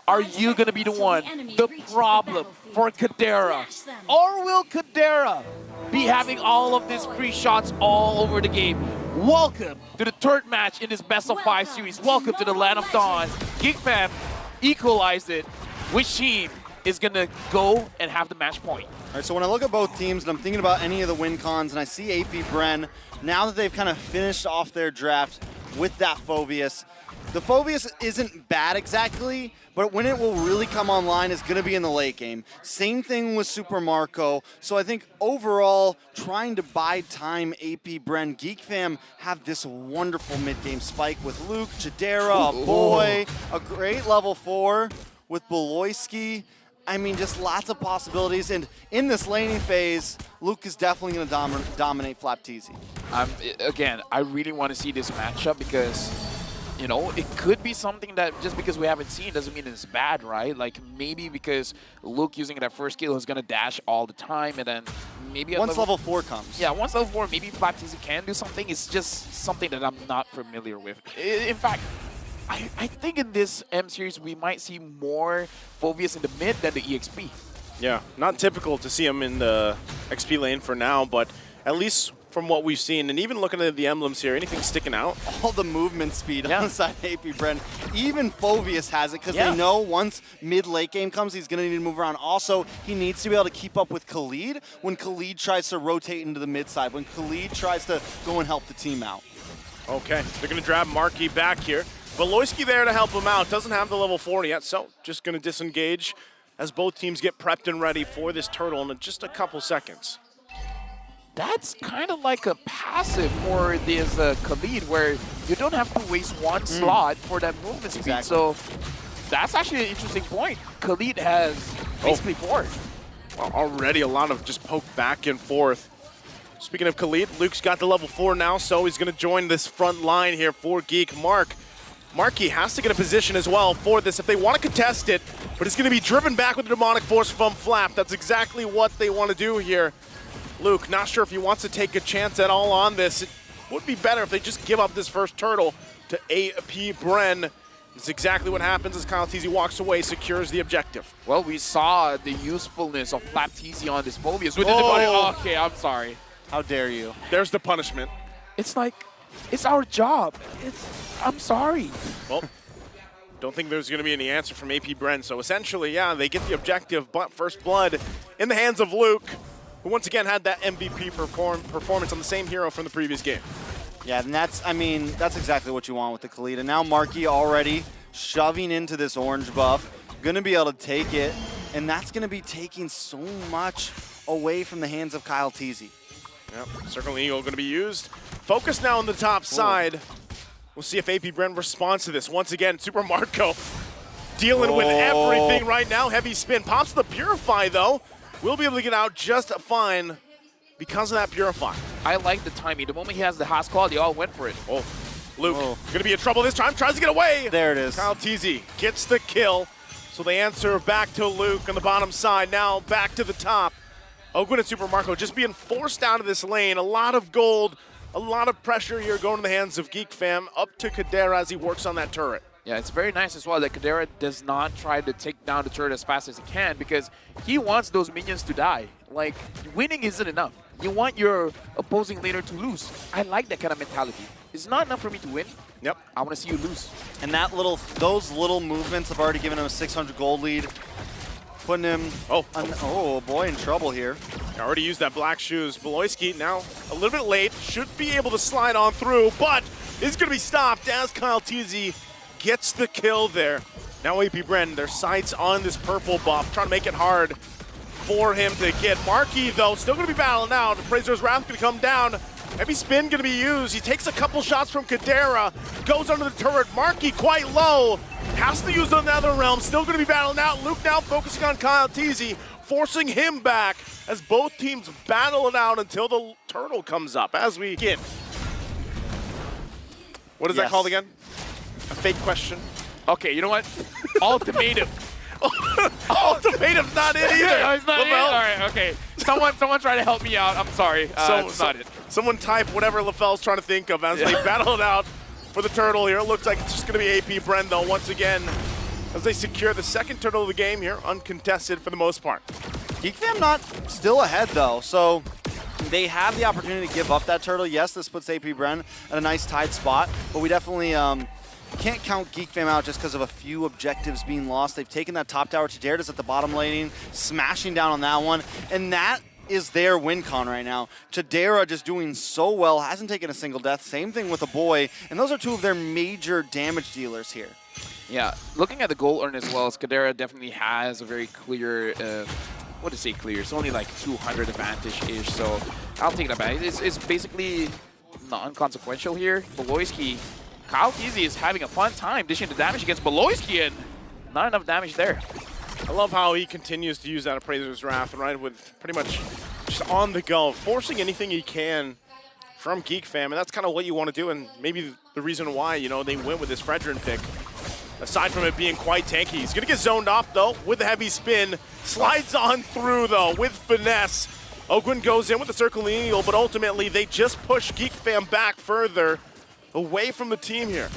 Are you going to be the one, the problem for Kadera? Or will Kadera be having all of these free shots all over the game? Welcome to the third match in this best of 5 series. Welcome to the Land of Dawn. Geek fam equalized it. Which team is going to go and have the match point? All right, so when I look at both teams and I'm thinking about any of the win cons and I see APBR, now that they've kind of finished off their draft with that Phoveus, the Phoveus isn't bad exactly, but when it will really come online is going to be in the late game. Same thing with Super Marco. So I think overall, trying to buy time, APBR, Geek fam have this wonderful mid-game spike with Luke, Jadera, a boy, a great level 4 with Beloyski. I mean, just lots of possibilities. And in this laning phase, Luke is definitely going to dominate Flapteasy. Again, I really want to see this matchup because, you know, it could be something that just because we haven't seen doesn't mean it's bad, right? Like maybe because Luke using that first skill is going to dash all the time, and then maybe once level 4 comes. Yeah, once level 4, maybe Flapteasy can do something. It's just something that I'm not familiar with. In fact, I think in this M series we might see more Phoveus in the mid than the EXP. Yeah, not typical to see him in the XP lane for now, but at least from what we've seen, and even looking at the emblems here, anything sticking out? All the movement speed on the side of APBR. Even Phoveus has it because they know once mid-late game comes, he's going to need to move around. Also, he needs to be able to keep up with Khalid when Khalid tries to rotate into the mid side, when Khalid tries to go and help the team out. Okay, they're going to grab Marky back here. Beloyski there to help him out. Doesn't have the level 4 yet, so just going to disengage as both teams get prepped and ready for this turtle in just a couple seconds. That's kind of like a passive for this Khalid, where you don't have to waste one slot for that movement speed. So that's actually an interesting point. Khalid has basically 4. Well, already a lot of just poke back and forth. Speaking of Khalid, Luke's got the level 4 now, so he's going to join this front line here for Geek. Marky has to get a position as well for this if they want to contest it, but it's going to be driven back with the demonic force from Flap. That's exactly what they want to do here. Luke, not sure if he wants to take a chance at all on this. It would be better if they just give up this first turtle to APBR. It's exactly what happens as Flapteasy walks away, secures the objective. Well, we saw the usefulness of Flapteasy on this Phoveus. Okay, I'm sorry. How dare you? There's the punishment. It's like, it's our job. I'm sorry. Well, don't think there's going to be any answer from APBR. So essentially, yeah, they get the objective, but first blood in the hands of Luke, who once again had that MVP performance on the same hero from the previous game. Yeah, and that's exactly what you want with the Khalid. And now Marky already shoving into this orange buff, going to be able to take it, and that's going to be taking so much away from the hands of Flapteasy. Yep, Circle Eagle going to be used. Focus now on the top side. We'll see if APBR responds to this. Once again, Super Marco dealing with everything right now. Heavy spin. Pops the Purify, though. We'll be able to get out just fine because of that Purify. I like the timing. The moment he has the Haas Claw, they all went for it. Oh, Luke going to be in trouble this time. Tries to get away. There it is. Flapteasy gets the kill. So they answer back to Luke on the bottom side. Now back to the top. Ogwin and Super Marco just being forced out of this lane. A lot of gold, a lot of pressure here going to the hands of Geek fam. Up to Kadera as he works on that turret. Yeah, it's very nice as well that Kadera does not try to take down the turret as fast as he can because he wants those minions to die. Like, winning isn't enough. You want your opposing laner to lose. I like that kind of mentality. It's not enough for me to win. Yep. I want to see you lose. And those little movements have already given him a 600 gold lead. Putting him, oh boy, in trouble here. Already used that black shoes. Beloyski now a little bit late. Should be able to slide on through, but is going to be stopped as Flapteasy gets the kill there. Now APBR, their sights on this purple buff, trying to make it hard for him to get. Marky, though, still going to be battling out. Fraser's Wrath going to come down. Heavy spin going to be used. He takes a couple shots from Kadera, goes under the turret. Marky quite low. Has to use the Nether Realm, still going to be battling out. Luke now focusing on Flapteasy, forcing him back as both teams battle it out until the turtle comes up. As we get. What is that called again? A fake question? Okay, you know what? Ultimatum. Ultimatum's not it either. No, it's not it? All right, okay. Someone try to help me out. I'm sorry. It's not it. Someone type whatever LaFell's trying to think of as they battle it out for the turtle here. It looks like it's just going to be APBR, though, once again. as they secure the second turtle of the game here, uncontested for the most part. Geek Fam not still ahead though, so they have the opportunity to give up that turtle. Yes, this puts AP Bren at a nice tied spot, but we definitely can't count Geek Fam out just because of a few objectives being lost. They've taken that top tower. Chidera's at the bottom laning, smashing down on that one, and that is their win con right now. Chidera just doing so well, hasn't taken a single death. Same thing with a boy, and those are two of their major damage dealers here. Yeah, looking at the goal earn as well, Kadera definitely has a very clear, what to say clear? It's only like 200 advantage-ish, so I'll take that back. It's basically non-consequential here. Beloyski, Kyle Keezy is having a fun time dishing the damage against Beloyski, and not enough damage there. I love how he continues to use that Appraiser's Wrath, right, with pretty much just on the go, forcing anything he can from Geek Fam, and that's kind of what you want to do, and maybe the reason why, you know, they went with this Fredrin pick. Aside from it being quite tanky, he's going to get zoned off, though, with a heavy spin. Slides on through, though, with finesse. Ogwin goes in with the Circling Eagle, but ultimately they just push Geek Fam back further away from the team here.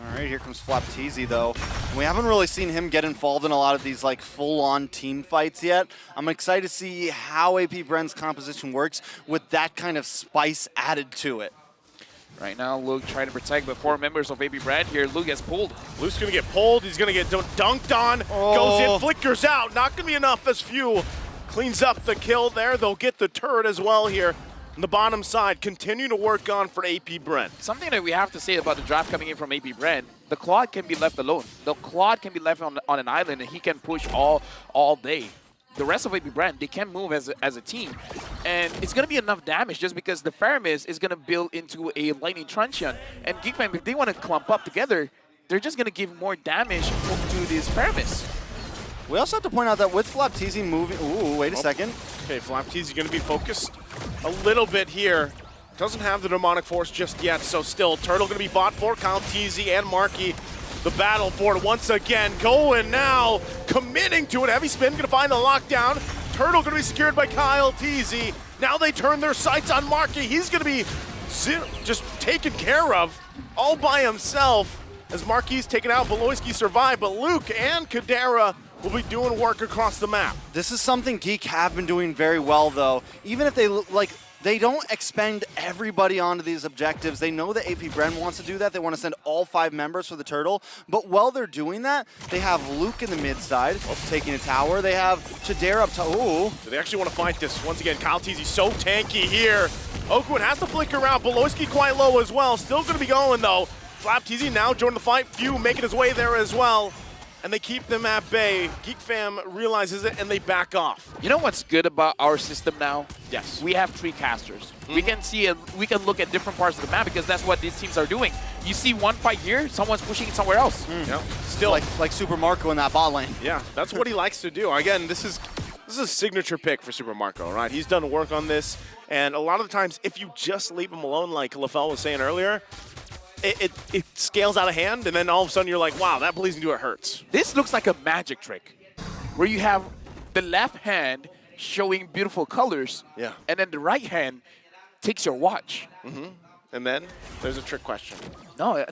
All right, here comes Flapteezy, though. We haven't really seen him get involved in a lot of these like full-on team fights yet. I'm excited to see how AP Bren's composition works with that kind of spice added to it. Right now, Luke trying to protect, but 4 members of AP Bren here. Luke gets pulled. Luke's going to get pulled. He's going to get dunked on. Goes in, flickers out. Not going to be enough as Few cleans up the kill there. They'll get the turret as well here on the bottom side. Continue to work on for AP Bren. Something that we have to say about the draft coming in from AP Bren, the Claude can be left alone. The Claude can be left on an island, and he can push all day. The rest of AP Bren, they can move as a team. And it's going to be enough damage just because the Faramis is going to build into a Lightning Truncheon. And Geek Fam, if they want to clump up together, they're just going to give more damage to these Faramis. We also have to point out that with Flapteezy moving... Ooh, wait a second. Okay, Flapteezy going to be focused a little bit here. Doesn't have the Demonic Force just yet, so still, Turtle going to be fought for. Kyle Teasy and Marky, the battle for it once again. Going now, committing to it. Heavy spin, going to find the lockdown. Turtle going to be secured by Kyle Teasy. Now they turn their sights on Marky. He's going to be just taken care of all by himself as Marky's taken out. Beloyski survived, but Luke and Kadera will be doing work across the map. This is something Geek have been doing very well, though. Even if they they don't expend everybody onto these objectives. They know that AP Bren wants to do that. They want to send all 5 members for the turtle. But while they're doing that, they have Luke in the mid side taking a tower. They have Chidera up top. Ooh. So they actually want to fight this. Once again, Kyle Teasy so tanky here. Oakwood has to flicker out. Beloyski quite low as well. Still going to be going, though. Flapteezy now joining the fight. Few making his way there as well. And they keep them at bay. Geek Fam realizes it, and they back off. You know what's good about our system now? Yes. We have 3 casters. We can see we can look at different parts of the map because that's what these teams are doing. You see one fight here, someone's pushing it somewhere else. Yeah. Still, like Super Marco in that bot lane. Yeah, that's what he likes to do. Again, this is a signature pick for Super Marco, right? He's done work on this, and a lot of the times, if you just leave him alone, like LaFell was saying earlier, it scales out of hand, and then all of a sudden you're like, wow, that Blazing Duo hurts. This looks like a magic trick where you have the left hand showing beautiful colors, Yeah. and then the right hand takes your watch. And then there's a trick question. No.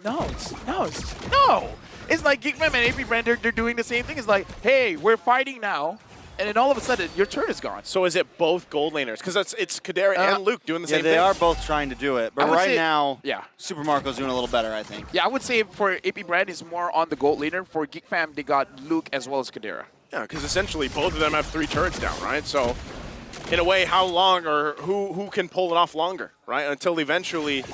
It's like Geek Fam and AP Bren, they're doing the same thing. It's like, hey, we're fighting now, and then all of a sudden your turn is gone. So is it both gold laners? Because it's Kadera and Luke doing the same thing. Yeah, they are both trying to do it. But right now, yeah, Super Marco's doing a little better, I think. Yeah, I would say for AP Bren is more on the gold laner. For Geek Fam, they got Luke as well as Kadera. Yeah, because essentially both of them have 3 turrets down, right? So in a way, how long or who can pull it off longer, right? Until eventually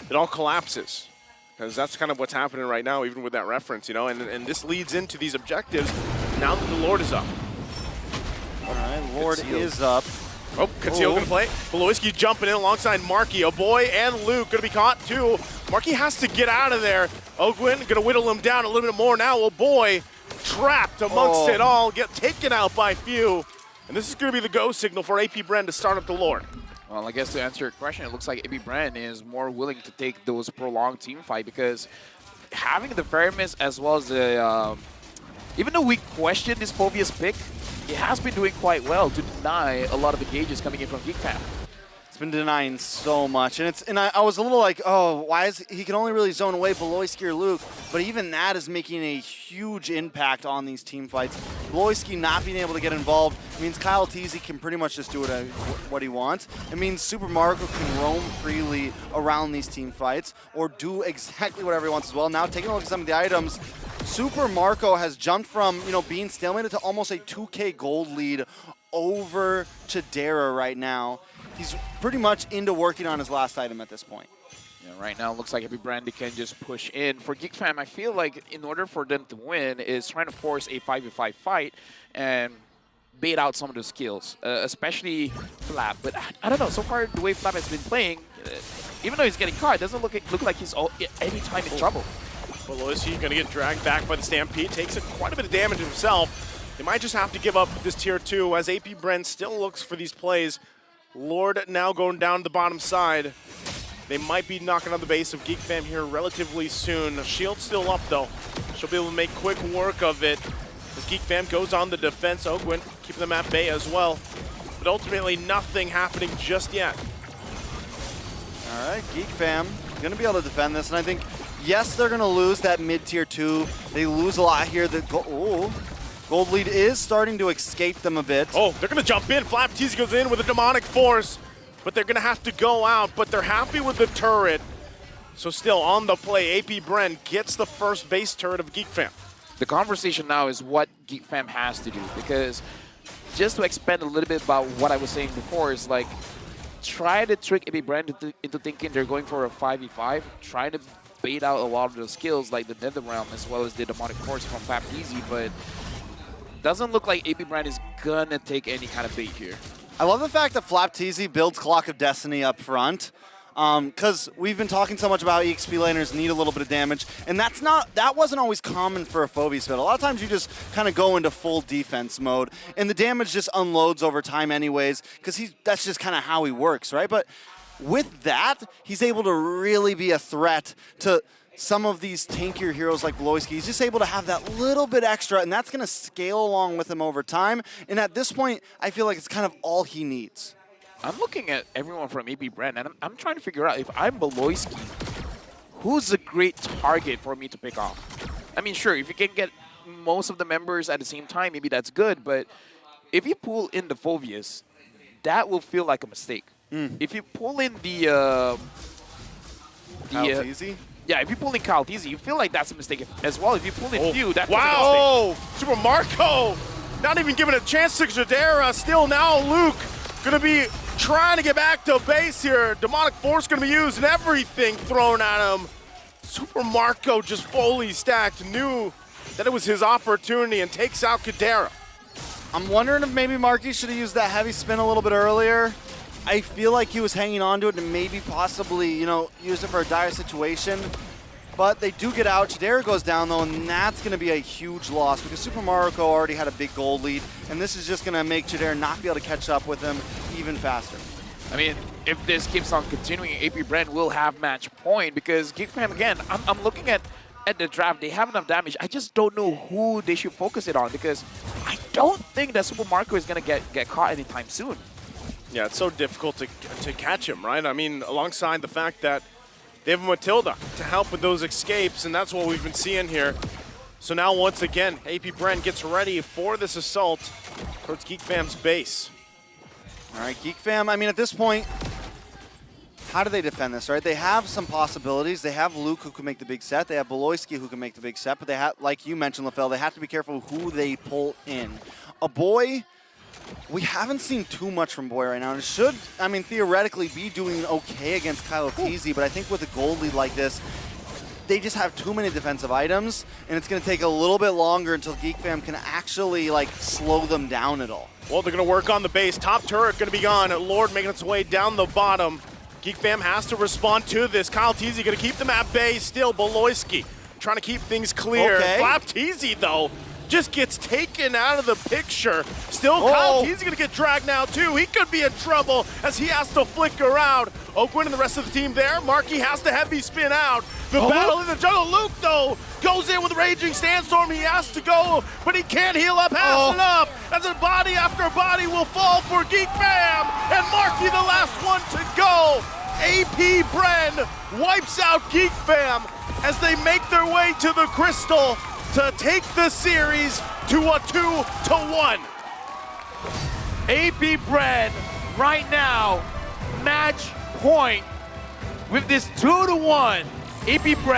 it all collapses. Because that's kind of what's happening right now, even with that reference, you know? And this leads into these objectives now that the Lord is up. All right, Lord is up. Oh, Conceal going to play. Beloyski jumping in alongside Marky. A boy and Luke going to be caught too. Marky has to get out of there. Ogwin going to whittle him down a little bit more now. Oh boy, trapped amongst it all. Get taken out by Few. And this is going to be the go signal for AP Bren to start up the Lord. Well, I guess to answer your question, it looks like AP Bren is more willing to take those prolonged team fight because having the Faramis as well as the... even though we questioned this Phobius pick, it has been doing quite well to deny a lot of the gauges coming in from Geek Fam. been denying so much, and I was a little like, oh, why is he can only really zone away Beloyski or Luke, but even that is making a huge impact on these team fights. Beloyski not being able to get involved means Kyle Teasy can pretty much just do what he wants. It means Super Marco can roam freely around these team fights or do exactly whatever he wants as well. Now taking a look at some of the items, Super Marco has jumped from being stalemated to almost a 2K gold lead over Chidera right now. He's pretty much into working on his last item at this point. Yeah, right now, it looks like APBR can just push in. For Geek Fam, I feel like in order for them to win is trying to force a 5v5 fight and bait out some of the skills, especially Flap. But I don't know, so far the way Flap has been playing, even though he's getting caught, it doesn't look like he's anytime in trouble. Beloyski going to get dragged back by the Stampede, takes quite a bit of damage himself. They might just have to give up this tier 2 as APBR still looks for these plays. Lord now going down the bottom side. They might be knocking on the base of Geek Fam here relatively soon. Shield's still up though. She'll be able to make quick work of it as Geek Fam goes on the defense. Ogwin keeping them at bay as well. But ultimately nothing happening just yet. All right, Geek Fam going to be able to defend this, and I think, yes, they're going to lose that mid-tier 2. They lose a lot here. Gold lead is starting to escape them a bit. Oh, they're going to jump in. Flap Teasy goes in with a demonic force, but they're going to have to go out, but they're happy with the turret. So still on the play, APBR gets the first base turret of Geek Fam. The conversation now is what Geek Fam has to do, because just to expand a little bit about what I was saying before is like, try to trick APBR into thinking they're going for a 5v5, try to bait out a lot of those skills like the Nether Realm as well as the demonic force from Flap Teasy, but doesn't look like APBR is gonna take any kind of bait here. I love the fact that Flap Teasy builds Clock of Destiny up front, because we've been talking so much about how EXP laners need a little bit of damage, and that wasn't always common for a Phoebus build. A lot of times you just kind of go into full defense mode, and the damage just unloads over time anyways, because that's just kind of how he works, right? But with that, he's able to really be a threat to some of these tankier heroes like Beloyski. He's just able to have that little bit extra, and that's going to scale along with him over time. And at this point, I feel like it's kind of all he needs. I'm looking at everyone from APBR, and I'm trying to figure out if I'm Beloyski, who's a great target for me to pick off? I mean, sure, if you can get most of the members at the same time, maybe that's good, but if you pull in the Phoveus, that will feel like a mistake. If you pull in the Kyle Teasy? Yeah, if you pull in Kyle Teasy, you feel like that's a mistake as well. If you pull in Few, that's a mistake. Super Marco not even giving a chance to Jadera. Still now Luke going to be trying to get back to base here. Demonic Force going to be used and everything thrown at him. Super Marco just fully stacked, knew that it was his opportunity and takes out Kadera. I'm wondering if maybe Marky should have used that heavy spin a little bit earlier. I feel like he was hanging on to it and maybe possibly, use it for a dire situation. But they do get out. Chidera goes down, though, and that's going to be a huge loss because Super Marco already had a big gold lead, and this is just going to make Chidera not be able to catch up with him even faster. I mean, if this keeps on continuing, APBR will have match point because Geek Fam, again, I'm looking at the draft. They have enough damage. I just don't know who they should focus it on because I don't think that Super Marco is going to get caught anytime soon. Yeah, it's so difficult to catch him, right? I mean, alongside the fact that they have Matilda to help with those escapes, and that's what we've been seeing here. So now, once again, APBR gets ready for this assault towards Geek Fam's base. All right, Geek Fam, I mean, at this point, how do they defend this, right? They have some possibilities. They have Luke who can make the big set. They have Beloyski who can make the big set, but they have, like you mentioned, LaFell, they have to be careful who they pull in. A Boy, we haven't seen too much from Boy right now, and it should, I mean, theoretically be doing okay against Kyle Teasy, but I think with a gold lead like this, they just have too many defensive items, and it's going to take a little bit longer until Geek Fam can actually, slow them down at all. Well, they're going to work on the base. Top turret going to be gone. Lord making its way down the bottom. Geek Fam has to respond to this. Kyle Teasy going to keep them at bay still. Beloyski trying to keep things clear. Okay. Flap Teasy, though, just gets taken out of the picture. Still, Kyle Teasy going to get dragged now, too. He could be in trouble as he has to flicker out. Ogwin and the rest of the team there. Marky has to heavy spin out. The battle in the jungle. Luke, though, goes in with Raging Sandstorm. He has to go, but he can't heal up fast enough as a body after body will fall for Geek Fam. and Marky the last one to go. AP Bren wipes out Geek Fam as they make their way to the Crystal to take the series to a 2-1. AP Bren right now, match point with this 2-1. AP Bren.